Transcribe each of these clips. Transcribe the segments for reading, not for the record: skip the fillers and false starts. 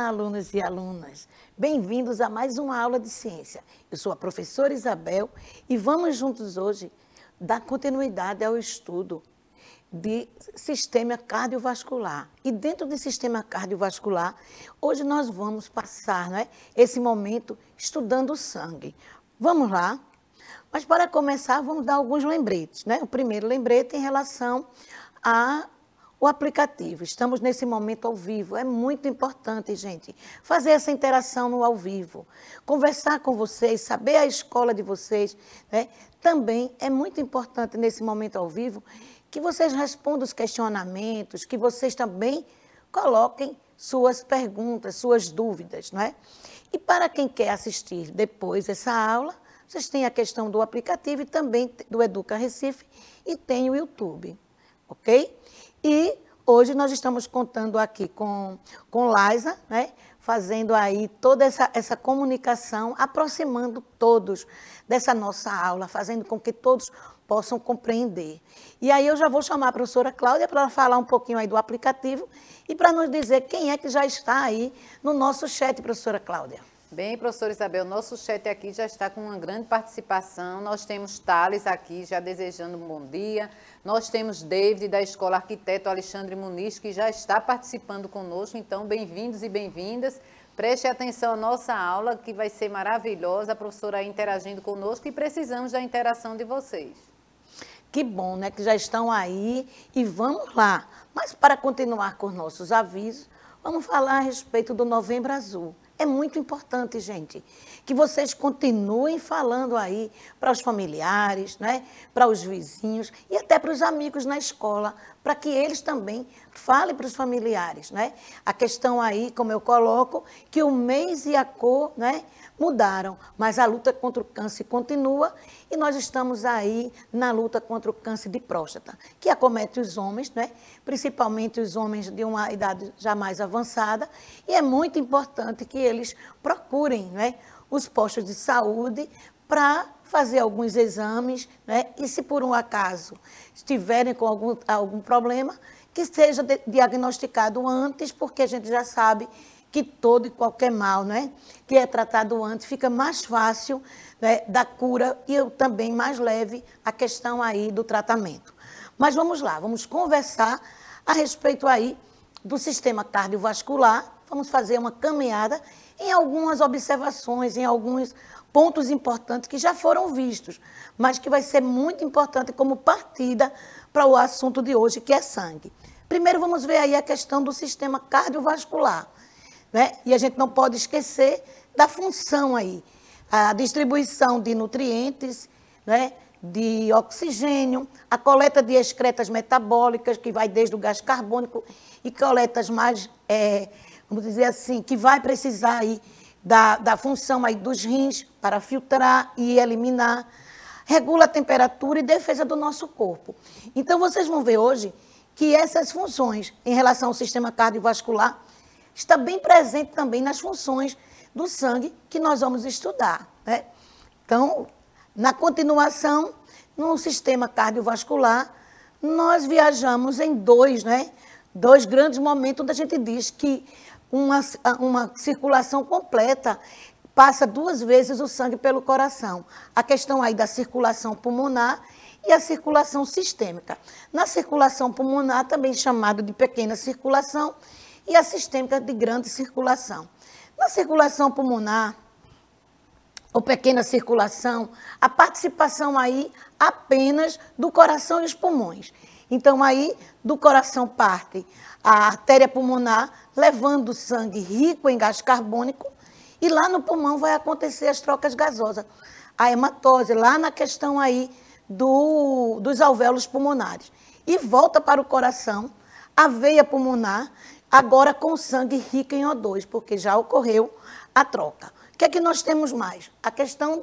Olá, alunos e alunas. Bem-vindos a mais uma aula de ciência. Eu sou a professora Isabel e vamos juntos hoje dar continuidade ao estudo de sistema cardiovascular. E dentro do sistema cardiovascular, hoje nós vamos passar, esse momento estudando o sangue. Vamos lá? Mas para começar, vamos dar alguns lembretes, O primeiro lembrete em relação ao aplicativo. Estamos nesse momento ao vivo. É muito importante, gente, fazer essa interação no ao vivo. Conversar com vocês, saber a escola de vocês, Também é muito importante nesse momento ao vivo que vocês respondam os questionamentos, que vocês também coloquem suas perguntas, suas dúvidas, E para quem quer assistir depois essa aula, vocês têm a questão do aplicativo e também do Educa Recife e tem o YouTube, ok? E hoje nós estamos contando aqui com Laisa, fazendo aí toda essa comunicação, aproximando todos dessa nossa aula, fazendo com que todos possam compreender. E aí eu já vou chamar a professora Cláudia para ela falar um pouquinho aí do aplicativo e para nos dizer quem é que já está aí no nosso chat, professora Cláudia. Bem, professora Isabel, nosso chat aqui já está com uma grande participação. Nós temos Thales aqui já desejando um bom dia. Nós temos David da Escola Arquiteto Alexandre Muniz, que já está participando conosco. Então, bem-vindos e bem-vindas. Preste atenção à nossa aula, que vai ser maravilhosa. A professora aí interagindo conosco e precisamos da interação de vocês. Que bom, que já estão aí e vamos lá. Mas para continuar com os nossos avisos, vamos falar a respeito do Novembro Azul. É muito importante, gente, que vocês continuem falando aí para os familiares, para os vizinhos e até para os amigos na escola, para que eles também falem para os familiares, A questão aí, como eu coloco, que o mês e a cor, mudaram, mas a luta contra o câncer continua e nós estamos aí na luta contra o câncer de próstata, que acomete os homens, principalmente os homens de uma idade já mais avançada, e é muito importante que eles procurem, os postos de saúde para fazer alguns exames, e se por um acaso estiverem com algum problema, que seja diagnosticado antes, porque a gente já sabe que todo e qualquer mal, que é tratado antes, fica mais fácil da cura e também mais leve a questão aí do tratamento. Mas vamos lá, vamos conversar a respeito aí do sistema cardiovascular, vamos fazer uma caminhada em algumas observações, em alguns pontos importantes que já foram vistos, mas que vai ser muito importante como partida para o assunto de hoje, que é sangue. Primeiro vamos ver aí a questão do sistema cardiovascular. E a gente não pode esquecer da função aí, a distribuição de nutrientes, de oxigênio, a coleta de excretas metabólicas, que vai desde o gás carbônico, e coletas mais, vamos dizer assim, que vai precisar aí da função aí dos rins para filtrar e eliminar, regula a temperatura e defesa do nosso corpo. Então, vocês vão ver hoje que essas funções em relação ao sistema cardiovascular está bem presente também nas funções do sangue que nós vamos estudar. Então, na continuação, no sistema cardiovascular, nós viajamos em dois grandes momentos onde a gente diz que uma circulação completa passa 2 vezes o sangue pelo coração. A questão aí da circulação pulmonar e a circulação sistêmica. Na circulação pulmonar, também chamado de pequena circulação, e a sistêmica de grande circulação. Na circulação pulmonar, ou pequena circulação, a participação aí apenas do coração e os pulmões. Então, aí, do coração parte a artéria pulmonar, levando sangue rico em gás carbônico, e lá no pulmão vai acontecer as trocas gasosas, a hematose, lá na questão aí dos alvéolos pulmonares. E volta para o coração, a veia pulmonar, agora com sangue rico em O2, porque já ocorreu a troca. O que é que nós temos mais? A questão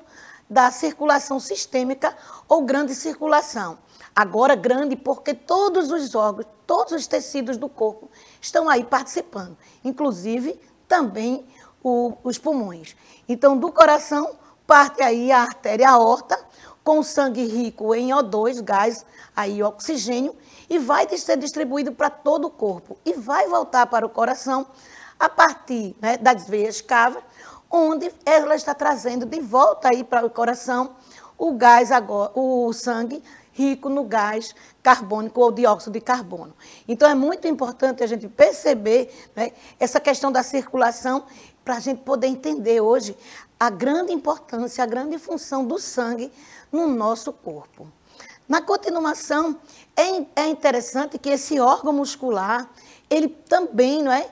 da circulação sistêmica ou grande circulação. Agora grande porque todos os órgãos, todos os tecidos do corpo estão aí participando, inclusive também os pulmões. Então, do coração parte aí a artéria aorta, com sangue rico em O2, gás, aí oxigênio, e vai ser distribuído para todo o corpo. E vai voltar para o coração a partir, né, das veias cavas, onde ela está trazendo de volta aí para o coração o gás agora, o sangue rico no gás carbônico ou dióxido de carbono. Então, é muito importante a gente perceber, né, essa questão da circulação para a gente poder entender hoje a grande importância, a grande função do sangue no nosso corpo. Na continuação, é interessante que esse órgão muscular, ele também, não é,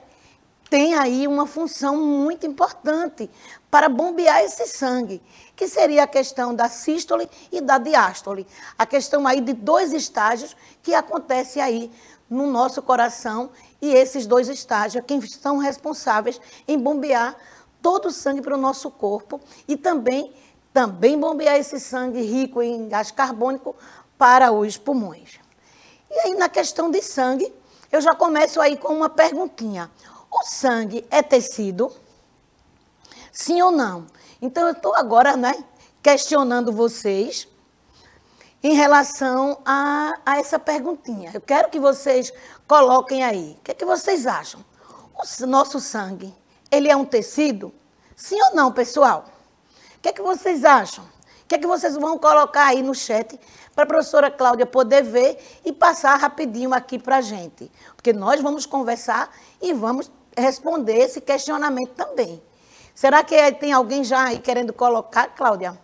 tem aí uma função muito importante para bombear esse sangue, que seria a questão da sístole e da diástole. A questão aí de dois estágios que acontecem aí no nosso coração, e esses dois estágios é quem são responsáveis em bombear todo o sangue para o nosso corpo e também bombear esse sangue rico em gás carbônico para os pulmões. E aí, na questão de sangue, eu já começo aí com uma perguntinha. O sangue é tecido? Sim ou não? Então, eu estou agora, né, questionando vocês em relação a essa perguntinha. Eu quero que vocês coloquem aí. O que é que vocês acham? O nosso sangue, ele é um tecido? Sim ou não, pessoal? O que é que vocês acham? O que é que vocês vão colocar aí no chat para a professora Cláudia poder ver e passar rapidinho aqui para a gente? Porque nós vamos conversar e vamos responder esse questionamento também. Será que tem alguém já aí querendo colocar, Cláudia?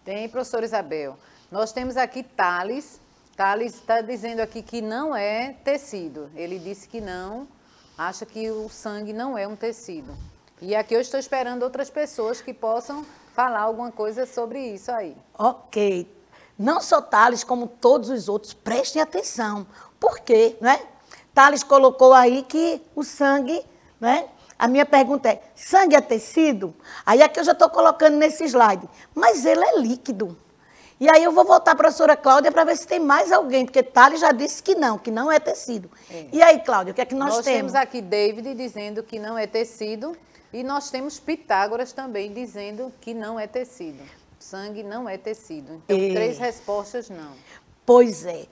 Tem, professora Isabel. Nós temos aqui Thales. Thales está dizendo aqui que não é tecido. Ele disse que não, acha que o sangue não é um tecido. E aqui eu estou esperando outras pessoas que possam falar alguma coisa sobre isso aí. Ok. Não só Thales, como todos os outros, prestem atenção. Por quê? Né? Thales colocou aí que o sangue, né? A minha pergunta é, sangue é tecido? Aí aqui eu já estou colocando nesse slide, mas ele é líquido. E aí eu vou voltar para a professora Cláudia para ver se tem mais alguém, porque Thales já disse que não é tecido. É. E aí, Cláudia, o que é que nós temos? Nós temos aqui David dizendo que não é tecido e nós temos Pitágoras também dizendo que não é tecido. Sangue não é tecido. Então, 3 respostas não. Pois é.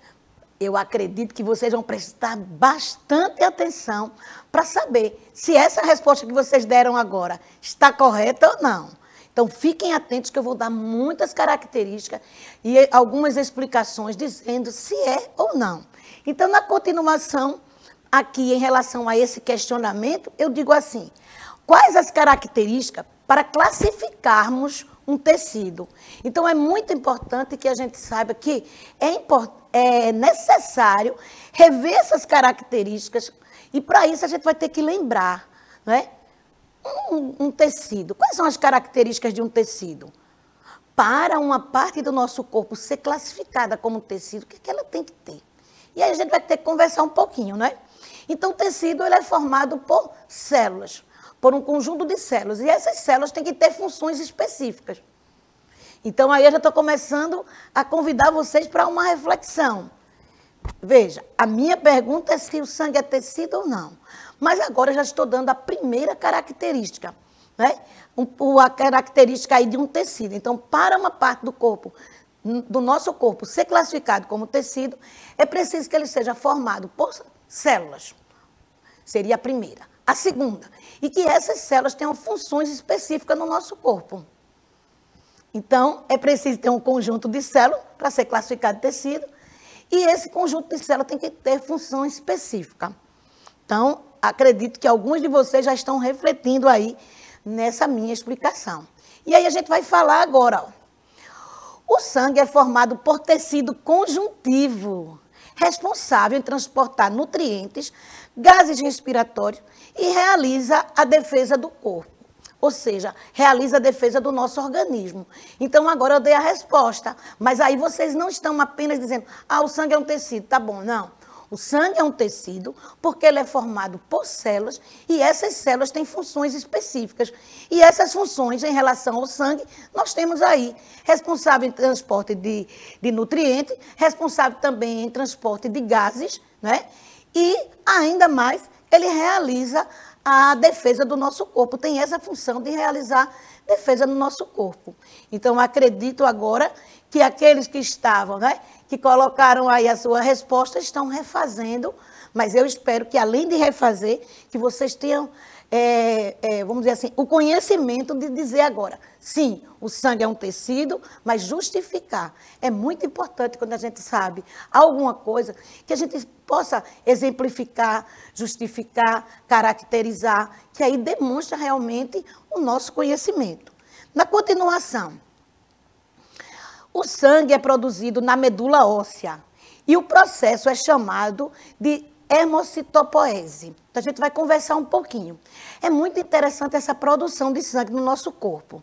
Eu acredito que vocês vão prestar bastante atenção para saber se essa resposta que vocês deram agora está correta ou não. Então, fiquem atentos que eu vou dar muitas características e algumas explicações dizendo se é ou não. Então, na continuação, aqui em relação a esse questionamento, eu digo assim, quais as características para classificarmos um tecido? Então, é muito importante que a gente saiba que é necessário rever essas características e, para isso, a gente vai ter que lembrar, não é? Um tecido. Quais são as características de um tecido? Para uma parte do nosso corpo ser classificada como tecido, o que é que ela tem que ter? E aí a gente vai ter que conversar um pouquinho, né? Então, o tecido ele é formado por células, por um conjunto de células. E essas células têm que ter funções específicas. Então, aí eu já estou começando a convidar vocês para uma reflexão. Veja, a minha pergunta é se o sangue é tecido ou não. Mas agora eu já estou dando a primeira característica, né? A característica aí de um tecido. Então, para uma parte do corpo, do nosso corpo ser classificado como tecido, é preciso que ele seja formado por células. Seria a primeira. A segunda, e que essas células tenham funções específicas no nosso corpo. Então, é preciso ter um conjunto de células para ser classificado tecido, e esse conjunto de células tem que ter função específica. Então, acredito que alguns de vocês já estão refletindo aí nessa minha explicação. E aí a gente vai falar agora, ó. O sangue é formado por tecido conjuntivo, responsável em transportar nutrientes, gases respiratórios e realiza a defesa do corpo. Ou seja, realiza a defesa do nosso organismo. Então, agora eu dei a resposta. Mas aí vocês não estão apenas dizendo, o sangue é um tecido. Tá bom, não. O sangue é um tecido porque ele é formado por células e essas células têm funções específicas. E essas funções, em relação ao sangue, nós temos aí responsável em transporte de nutrientes, responsável também em transporte de gases, né? E, ainda mais, ele realiza a defesa do nosso corpo, tem essa função de realizar defesa no nosso corpo. Então, acredito agora que aqueles que estavam, né, que colocaram aí a sua resposta, estão refazendo, mas eu espero que, além de refazer, que vocês tenham vamos dizer assim, o conhecimento de dizer agora, sim, o sangue é um tecido, mas justificar. É muito importante quando a gente sabe alguma coisa, que a gente possa exemplificar, justificar, caracterizar, que aí demonstra realmente o nosso conhecimento. Na continuação, o sangue é produzido na medula óssea e o processo é chamado de hemocitopoese. Então, a gente vai conversar um pouquinho. É muito interessante essa produção de sangue no nosso corpo.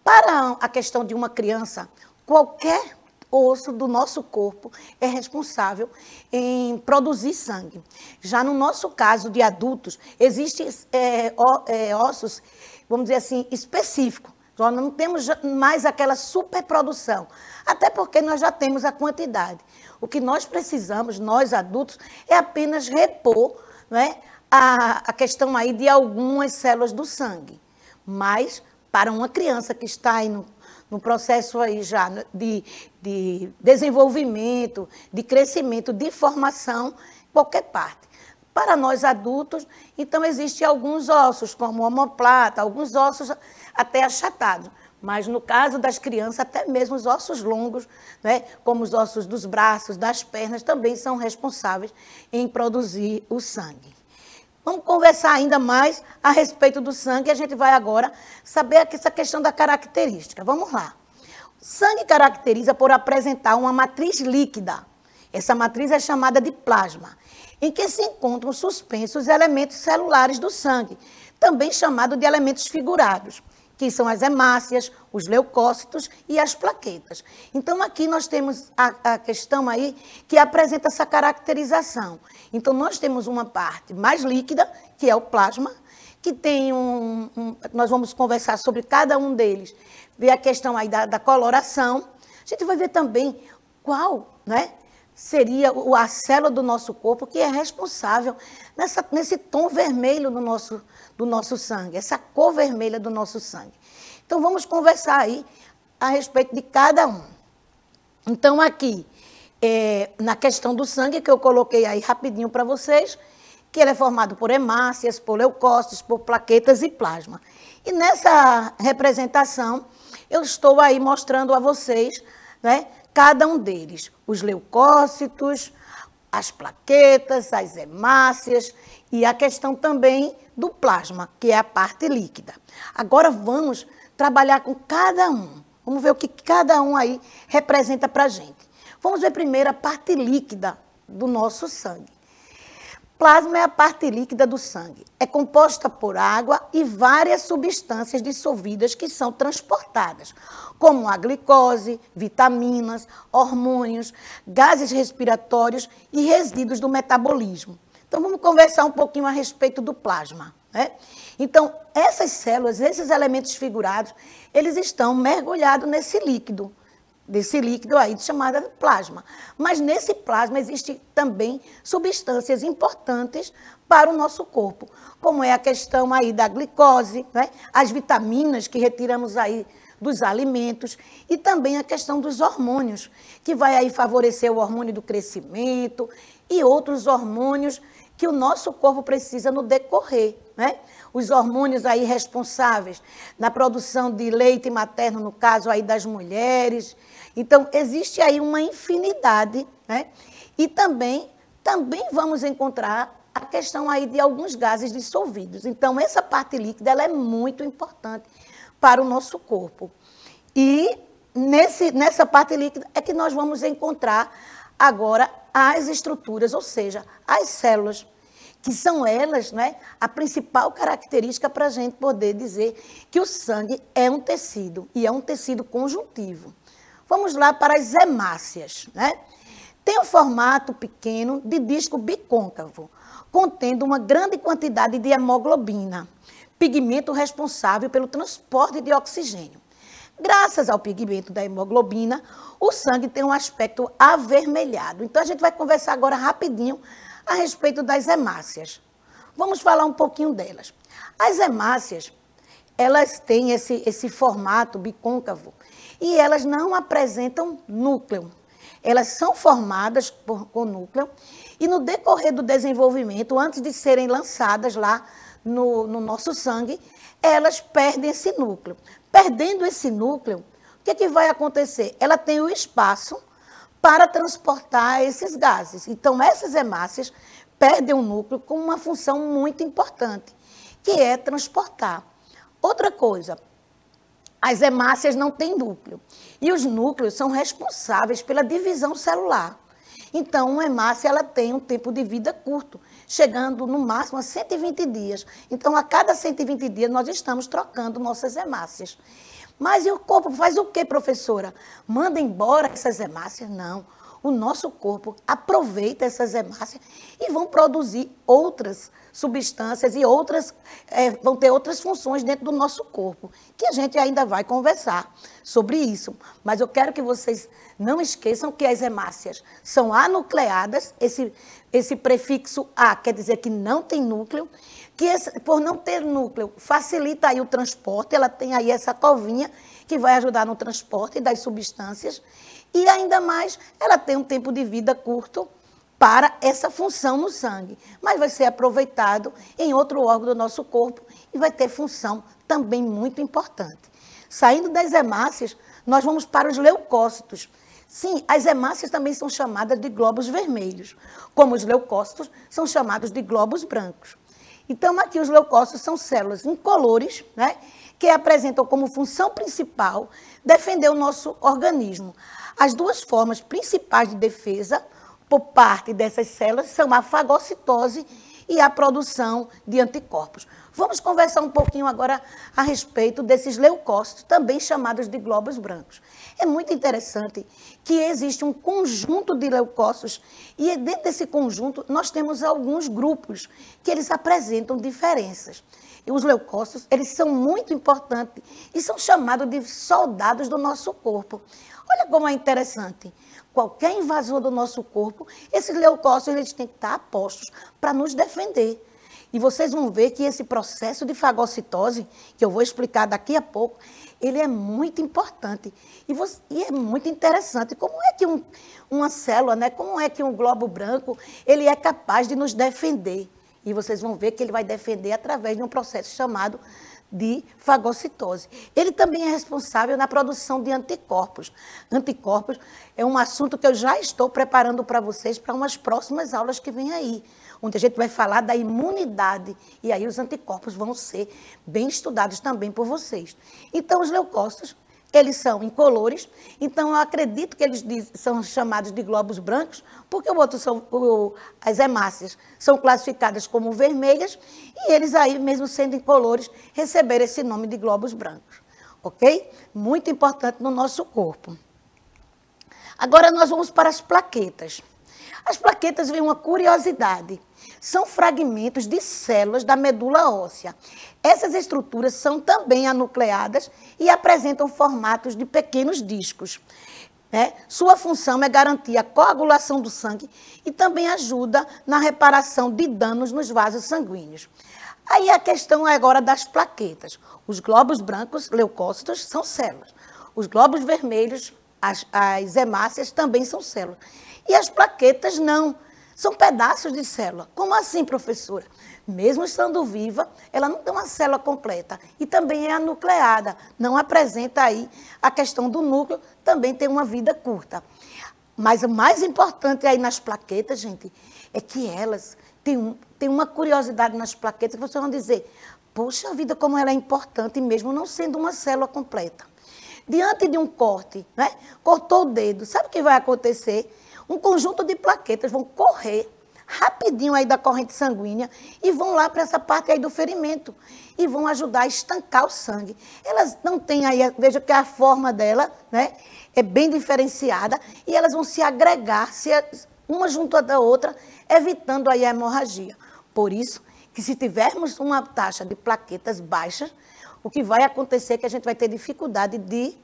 Para a questão de uma criança, qualquer osso do nosso corpo é responsável em produzir sangue. Já no nosso caso de adultos, existem ossos, vamos dizer assim, específicos. Nós não temos mais aquela superprodução, até porque nós já temos a quantidade. O que nós precisamos, nós adultos, é apenas repor, né, a questão aí de algumas células do sangue. Mas, para uma criança que está aí no processo aí já de desenvolvimento, de crescimento, de formação, qualquer parte. Para nós adultos, então, existem alguns ossos, como omoplata, alguns ossos até achatados. Mas, no caso das crianças, até mesmo os ossos longos, né, como os ossos dos braços, das pernas, também são responsáveis em produzir o sangue. Vamos conversar ainda mais a respeito do sangue. A gente vai agora saber aqui essa questão da característica. Vamos lá. O sangue caracteriza por apresentar uma matriz líquida. Essa matriz é chamada de plasma, em que se encontram suspensos os elementos celulares do sangue, também chamado de elementos figurados, que são as hemácias, os leucócitos e as plaquetas. Então, aqui nós temos a questão aí que apresenta essa caracterização. Então, nós temos uma parte mais líquida, que é o plasma, que tem nós vamos conversar sobre cada um deles, ver a questão aí da coloração. A gente vai ver também qual, né, seria a célula do nosso corpo que é responsável nesse tom vermelho do nosso sangue, essa cor vermelha do nosso sangue. Então, vamos conversar aí a respeito de cada um. Então, aqui, na questão do sangue, que eu coloquei aí rapidinho para vocês, que ele é formado por hemácias, por leucócitos, por plaquetas e plasma. E nessa representação, eu estou aí mostrando a vocês, né, cada um deles, os leucócitos, as plaquetas, as hemácias e a questão também do plasma, que é a parte líquida. Agora vamos trabalhar com cada um. Vamos ver o que cada um aí representa para a gente. Vamos ver primeiro a parte líquida do nosso sangue. Plasma é a parte líquida do sangue. É composta por água e várias substâncias dissolvidas que são transportadas, como a glicose, vitaminas, hormônios, gases respiratórios e resíduos do metabolismo. Então, vamos conversar um pouquinho a respeito do plasma, né? Então, essas células, esses elementos figurados, eles estão mergulhados nesse líquido aí chamado plasma. Mas nesse plasma existem também substâncias importantes para o nosso corpo, como é a questão aí da glicose, né? As vitaminas que retiramos aí dos alimentos e também a questão dos hormônios, que vai aí favorecer o hormônio do crescimento e outros hormônios que o nosso corpo precisa no decorrer, né? Os hormônios aí responsáveis na produção de leite materno, no caso aí das mulheres. Então, existe aí uma infinidade, né? E também vamos encontrar a questão aí de alguns gases dissolvidos. Então, essa parte líquida ela é muito importante para o nosso corpo. E nessa parte líquida é que nós vamos encontrar agora as estruturas, ou seja, as células, que são elas, né, a principal característica para a gente poder dizer que o sangue é um tecido, e é um tecido conjuntivo. Vamos lá para as hemácias, né? Tem um formato pequeno de disco bicôncavo, contendo uma grande quantidade de hemoglobina, pigmento responsável pelo transporte de oxigênio. Graças ao pigmento da hemoglobina, o sangue tem um aspecto avermelhado. Então, a gente vai conversar agora rapidinho a respeito das hemácias. Vamos falar um pouquinho delas. As hemácias, elas têm esse formato bicôncavo e elas não apresentam núcleo. Elas são formadas com núcleo e no decorrer do desenvolvimento, antes de serem lançadas lá no nosso sangue, elas perdem esse núcleo. Perdendo esse núcleo, o que vai acontecer? Ela tem o espaço para transportar esses gases. Então, essas hemácias perdem o núcleo com uma função muito importante, que é transportar. Outra coisa, as hemácias não têm núcleo. E os núcleos são responsáveis pela divisão celular. Então, uma hemácia ela tem um tempo de vida curto, chegando no máximo a 120 dias. Então, a cada 120 dias, nós estamos trocando nossas hemácias. Mas e o corpo faz o quê, professora? Manda embora essas hemácias? Não. O nosso corpo aproveita essas hemácias e vão produzir outras substâncias e vão ter outras funções dentro do nosso corpo, que a gente ainda vai conversar sobre isso. Mas eu quero que vocês não esqueçam que as hemácias são anucleadas, esse prefixo A quer dizer que não tem núcleo, que por não ter núcleo facilita aí o transporte, ela tem aí essa covinha que vai ajudar no transporte das substâncias, e ainda mais, ela tem um tempo de vida curto para essa função no sangue, mas vai ser aproveitado em outro órgão do nosso corpo e vai ter função também muito importante. Saindo das hemácias, nós vamos para os leucócitos. Sim, as hemácias também são chamadas de glóbulos vermelhos, como os leucócitos são chamados de glóbulos brancos. Então, aqui os leucócitos são células incolores, né, que apresentam como função principal defender o nosso organismo. As duas formas principais de defesa por parte dessas células são a fagocitose e a produção de anticorpos. Vamos conversar um pouquinho agora a respeito desses leucócitos, também chamados de glóbulos brancos. É muito interessante que existe um conjunto de leucócitos e dentro desse conjunto nós temos alguns grupos que eles apresentam diferenças. E os leucócitos, eles são muito importantes e são chamados de soldados do nosso corpo. Olha como é interessante. Qualquer invasor do nosso corpo, esses leucócitos eles têm que estar apostos para nos defender. E vocês vão ver que esse processo de fagocitose, que eu vou explicar daqui a pouco, ele é muito importante. E é muito interessante. Como é que uma célula, né, como é que um globo branco, ele é capaz de nos defender? E vocês vão ver que ele vai defender através de um processo chamado de fagocitose. Ele também é responsável na produção de anticorpos. Anticorpos é um assunto que eu já estou preparando para vocês para umas próximas aulas que vêm aí, onde a gente vai falar da imunidade, e aí os anticorpos vão ser bem estudados também por vocês. Então, os leucócitos, eles são incolores, então eu acredito que eles são chamados de glóbulos brancos, porque as hemácias são classificadas como vermelhas, e eles aí, mesmo sendo incolores, receberam esse nome de glóbulos brancos, ok? Muito importante no nosso corpo. Agora nós vamos para as plaquetas. As plaquetas vêm uma curiosidade. São fragmentos de células da medula óssea. Essas estruturas são também anucleadas e apresentam formatos de pequenos discos. Sua função é garantir a coagulação do sangue e também ajuda na reparação de danos nos vasos sanguíneos. Aí a questão é agora das plaquetas. Os glóbulos brancos, leucócitos, são células. Os glóbulos vermelhos, as hemácias, também são células. E as plaquetas não. São pedaços de célula. Como assim, professora? Mesmo estando viva, ela não tem uma célula completa. E também é anucleada. Não apresenta aí a questão do núcleo, também tem uma vida curta. Mas o mais importante aí nas plaquetas, gente, é que elas têm uma curiosidade nas plaquetas que vocês vão dizer, poxa vida, como ela é importante, mesmo não sendo uma célula completa. Diante de um corte, né? Cortou o dedo, sabe o que vai acontecer? Um conjunto de plaquetas vão correr rapidinho aí da corrente sanguínea e vão lá para essa parte aí do ferimento e vão ajudar a estancar o sangue. Elas não têm aí, veja que a forma dela, né, é bem diferenciada e elas vão se agregar, uma junto da outra, evitando aí a hemorragia. Por isso que se tivermos uma taxa de plaquetas baixa, o que vai acontecer é que a gente vai ter dificuldade de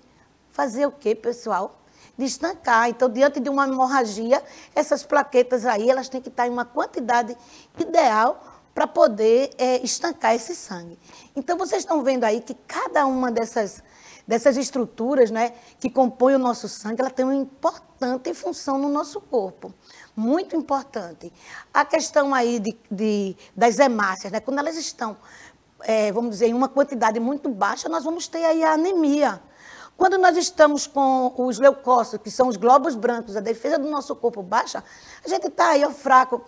fazer o quê, pessoal? De estancar. Então, diante de uma hemorragia, essas plaquetas aí, elas têm que estar em uma quantidade ideal para poder estancar esse sangue. Então, vocês estão vendo aí que cada uma dessas estruturas, né, que compõem o nosso sangue, ela tem uma importante função no nosso corpo, muito importante. A questão aí das hemácias, né, quando elas estão, vamos dizer, em uma quantidade muito baixa, nós vamos ter aí a anemia. Quando nós estamos com os leucócitos, que são os glóbulos brancos, a defesa do nosso corpo baixa, a gente está aí, ó, fraco.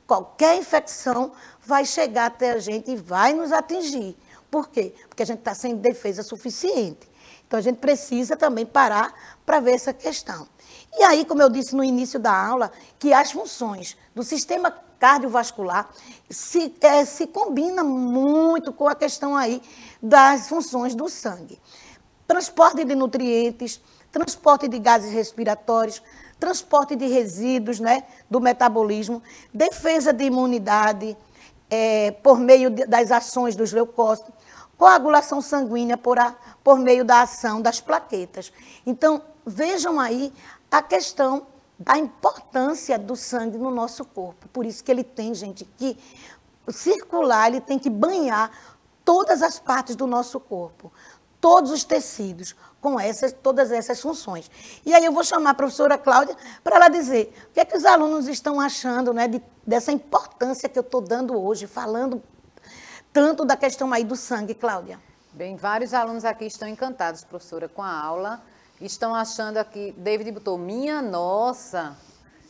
Qualquer infecção vai chegar até a gente e vai nos atingir. Por quê? Porque a gente está sem defesa suficiente. Então, a gente precisa também parar para ver essa questão. E aí, como eu disse no início da aula, que as funções do sistema cardiovascular se combinam muito com a questão aí das funções do sangue. Transporte de nutrientes, transporte de gases respiratórios, transporte de resíduos, né, do metabolismo, defesa de imunidade por meio das ações dos leucócitos, coagulação sanguínea por meio da ação das plaquetas. Então, vejam aí a questão da importância do sangue no nosso corpo. Por isso que ele tem, gente, que circular, ele tem que banhar todas as partes do nosso corpo, todos os tecidos, com todas essas funções. E aí eu vou chamar a professora Cláudia para ela dizer o que é que os alunos estão achando, né, dessa importância que eu estou dando hoje, falando tanto da questão aí do sangue, Cláudia. Bem, vários alunos aqui estão encantados, professora, com a aula. Estão achando aqui, David botou, minha nossa.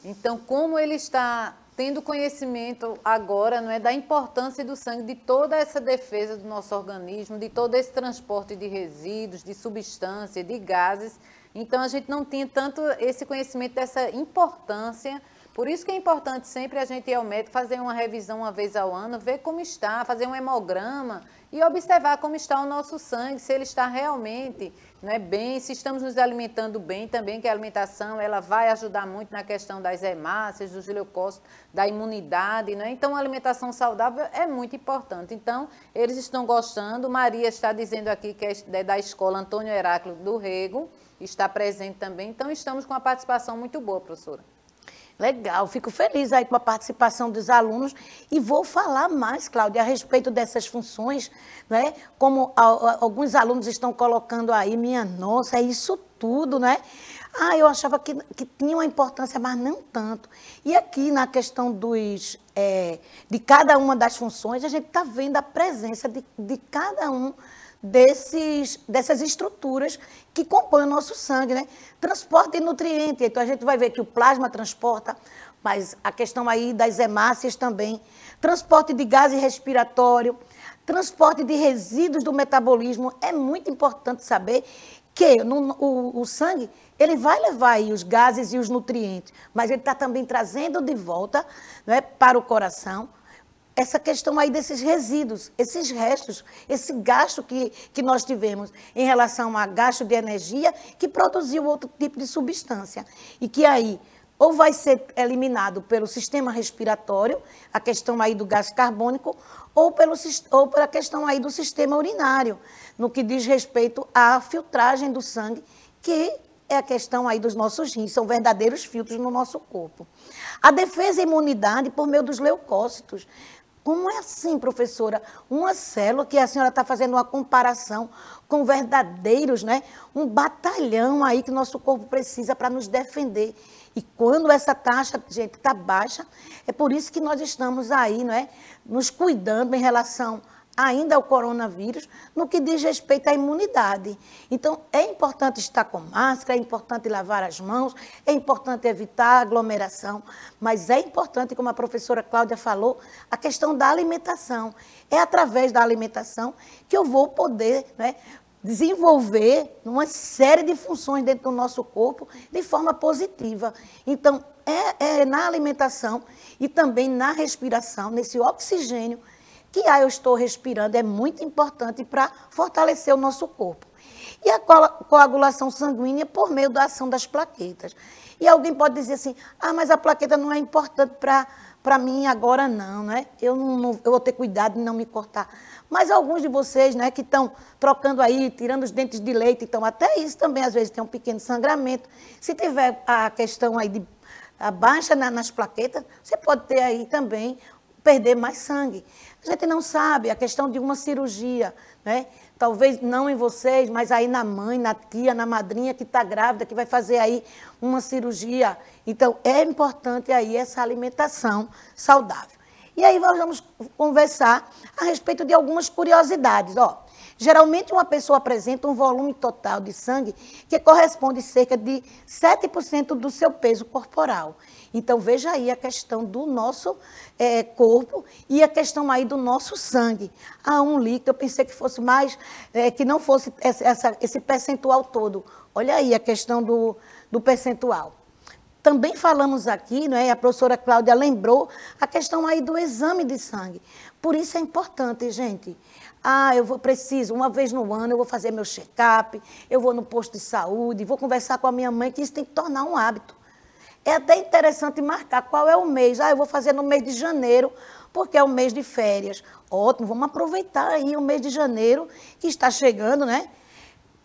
Então, como ele está tendo conhecimento agora, não é, da importância do sangue, de toda essa defesa do nosso organismo, de todo esse transporte de resíduos, de substância, de gases. Então, a gente não tinha tanto esse conhecimento dessa importância. Por isso que é importante sempre a gente ir ao médico, fazer uma revisão uma vez ao ano, ver como está, fazer um hemograma e observar como está o nosso sangue, se ele está realmente, não é, bem, se estamos nos alimentando bem também, que a alimentação ela vai ajudar muito na questão das hemácias, dos leucócitos, da imunidade, não é? Então, a alimentação saudável é muito importante. Então, eles estão gostando. Maria está dizendo aqui que é da escola Antônio Heráclito do Rego, está presente também. Então, estamos com uma participação muito boa, professora. Legal, fico feliz aí com a participação dos alunos e vou falar mais, Cláudia, a respeito dessas funções, né? Como alguns alunos estão colocando aí, minha nossa, é isso tudo, né? Eu achava que tinha uma importância, mas não tanto. E aqui na questão de cada uma das funções, a gente está vendo a presença de cada um dessas estruturas que compõem o nosso sangue, né? Transporte de nutrientes, então a gente vai ver que o plasma transporta, mas a questão aí das hemácias também, transporte de gás respiratório, transporte de resíduos do metabolismo, é muito importante saber que o sangue, ele vai levar aí os gases e os nutrientes, mas ele está também trazendo de volta, né, para o coração, essa questão aí desses resíduos, esses restos, esse gasto que nós tivemos em relação a gasto de energia que produziu outro tipo de substância. E que aí ou vai ser eliminado pelo sistema respiratório, a questão aí do gás carbônico, ou pela questão aí do sistema urinário, no que diz respeito à filtragem do sangue, que é a questão aí dos nossos rins, são verdadeiros filtros no nosso corpo. A defesa e imunidade por meio dos leucócitos. Como é assim, professora? Uma célula que a senhora está fazendo uma comparação com verdadeiros, né? Um batalhão aí que nosso corpo precisa para nos defender. E quando essa taxa, gente, está baixa, é por isso que nós estamos aí, não é? Nos cuidando em relação ainda ao coronavírus, no que diz respeito à imunidade. Então, é importante estar com máscara, é importante lavar as mãos, é importante evitar aglomeração, mas é importante, como a professora Cláudia falou, a questão da alimentação. É através da alimentação que eu vou poder, né, desenvolver uma série de funções dentro do nosso corpo de forma positiva. Então, é na alimentação e também na respiração, nesse oxigênio, que eu estou respirando é muito importante para fortalecer o nosso corpo. E a coagulação sanguínea por meio da ação das plaquetas. E alguém pode dizer assim, mas a plaqueta não é importante para mim agora não, né? Eu vou ter cuidado de não me cortar. Mas alguns de vocês, né, que estão trocando aí, tirando os dentes de leite, então até isso também às vezes tem um pequeno sangramento. Se tiver a questão aí de a baixa nas plaquetas, você pode ter aí também perder mais sangue. A gente não sabe a questão de uma cirurgia, né? talvez não em vocês, mas aí na mãe, na tia, na madrinha que está grávida, que vai fazer aí uma cirurgia. Então, é importante aí essa alimentação saudável. E aí nós vamos conversar a respeito de algumas curiosidades. Ó, geralmente uma pessoa apresenta um volume total de sangue que corresponde a cerca de 7% do seu peso corporal. Então, veja aí a questão do nosso corpo e a questão aí do nosso sangue. Ah, 1 litro, eu pensei que fosse mais, que não fosse esse percentual todo. Olha aí a questão do percentual. Também falamos aqui, né, a professora Cláudia lembrou a questão aí do exame de sangue. Por isso é importante, gente. Ah, preciso, uma vez no ano, eu vou fazer meu check-up, eu vou no posto de saúde, vou conversar com a minha mãe, que isso tem que tornar um hábito. É até interessante marcar qual é o mês. Ah, eu vou fazer no mês de janeiro, porque é o mês de férias. Ótimo, vamos aproveitar aí o mês de janeiro, que está chegando, né?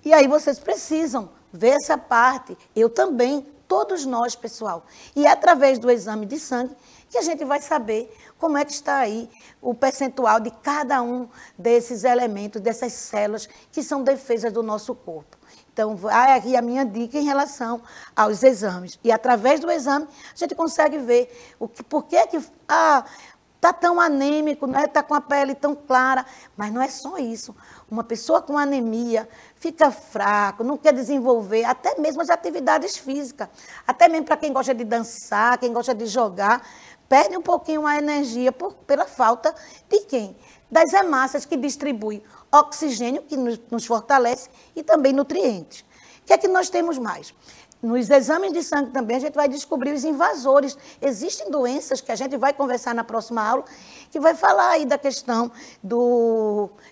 E aí vocês precisam ver essa parte. Eu também, todos nós, pessoal. E é através do exame de sangue que a gente vai saber como é que está aí o percentual de cada um desses elementos, dessas células que são defesas do nosso corpo. Então, vai aqui a minha dica em relação aos exames. E através do exame, a gente consegue ver por que está tão anêmico, né? Está com a pele tão clara. Mas não é só isso. Uma pessoa com anemia fica fraco, não quer desenvolver até mesmo as atividades físicas. Até mesmo para quem gosta de dançar, quem gosta de jogar, perde um pouquinho a energia pela falta de quem? Das hemácias que distribuem oxigênio, que nos fortalece, e também nutrientes. O que é que nós temos mais? Nos exames de sangue também a gente vai descobrir os invasores. Existem doenças que a gente vai conversar na próxima aula, que vai falar aí da questão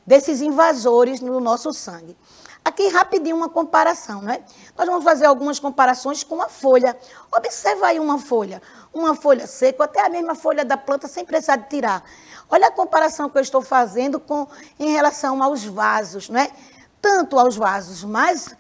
desses invasores no nosso sangue. Aqui, rapidinho, uma comparação, né? Nós vamos fazer algumas comparações com a folha. Observa aí uma folha seca, até a mesma folha da planta, sem precisar de tirar. Olha a comparação que eu estou fazendo em relação aos vasos, né? Tanto aos vasos mais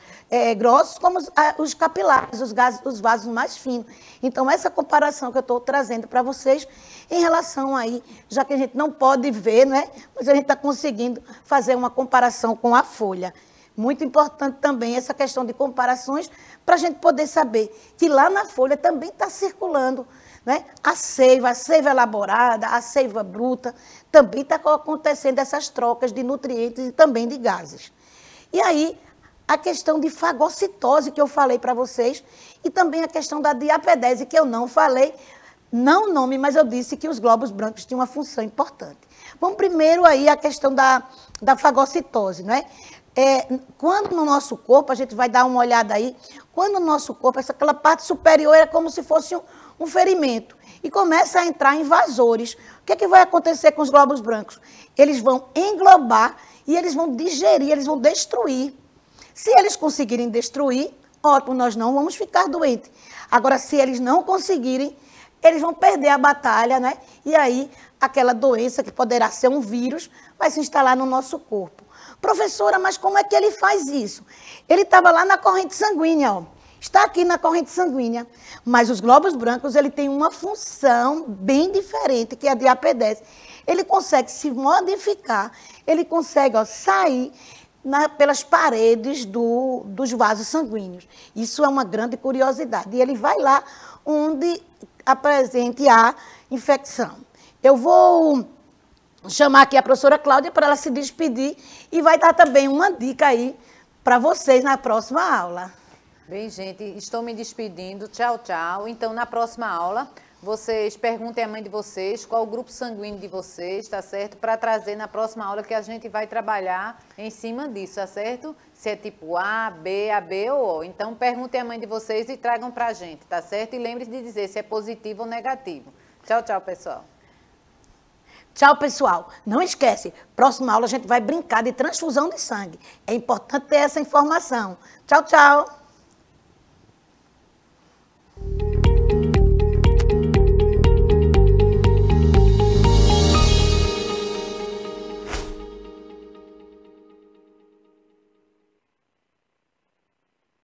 grossos, como os capilares, os vasos mais finos. Então, essa comparação que eu estou trazendo para vocês, em relação aí, já que a gente não pode ver, né? Mas a gente está conseguindo fazer uma comparação com a folha. Muito importante também essa questão de comparações, para a gente poder saber que lá na folha também está circulando, né? A seiva elaborada, a seiva bruta, também está acontecendo essas trocas de nutrientes e também de gases. E aí, a questão de fagocitose que eu falei para vocês, e também a questão da diapedese, que eu não falei, não o nome, mas eu disse que os glóbulos brancos tinham uma função importante. Vamos primeiro aí a questão da fagocitose, não é? Quando no nosso corpo, a gente vai dar uma olhada aí, quando no nosso corpo, aquela parte superior é como se fosse um ferimento, e começa a entrar invasores. O que é que vai acontecer com os glóbulos brancos? Eles vão englobar e eles vão digerir, eles vão destruir. Se eles conseguirem destruir, ótimo, nós não vamos ficar doentes. Agora, se eles não conseguirem, eles vão perder a batalha, né? E aí, aquela doença que poderá ser um vírus, vai se instalar no nosso corpo. Professora, mas como é que ele faz isso? Ele estava lá na corrente sanguínea, ó. Está aqui na corrente sanguínea, mas os glóbulos brancos, ele tem uma função bem diferente, que é a diapedese. Ele consegue se modificar, ele consegue sair pelas paredes dos vasos sanguíneos. Isso é uma grande curiosidade. E ele vai lá onde apresente a infecção. Eu vou chamar aqui a professora Cláudia para ela se despedir e vai dar também uma dica aí para vocês na próxima aula. Bem, gente, estou me despedindo. Tchau, tchau. Então, na próxima aula, vocês perguntem à mãe de vocês qual o grupo sanguíneo de vocês, tá certo? Para trazer na próxima aula que a gente vai trabalhar em cima disso, tá certo? Se é tipo A, B, AB ou O. Então, perguntem à mãe de vocês e tragam para a gente, tá certo? E lembre-se de dizer se é positivo ou negativo. Tchau, tchau, pessoal. Tchau, pessoal. Não esquece, próxima aula a gente vai brincar de transfusão de sangue. É importante ter essa informação. Tchau, tchau.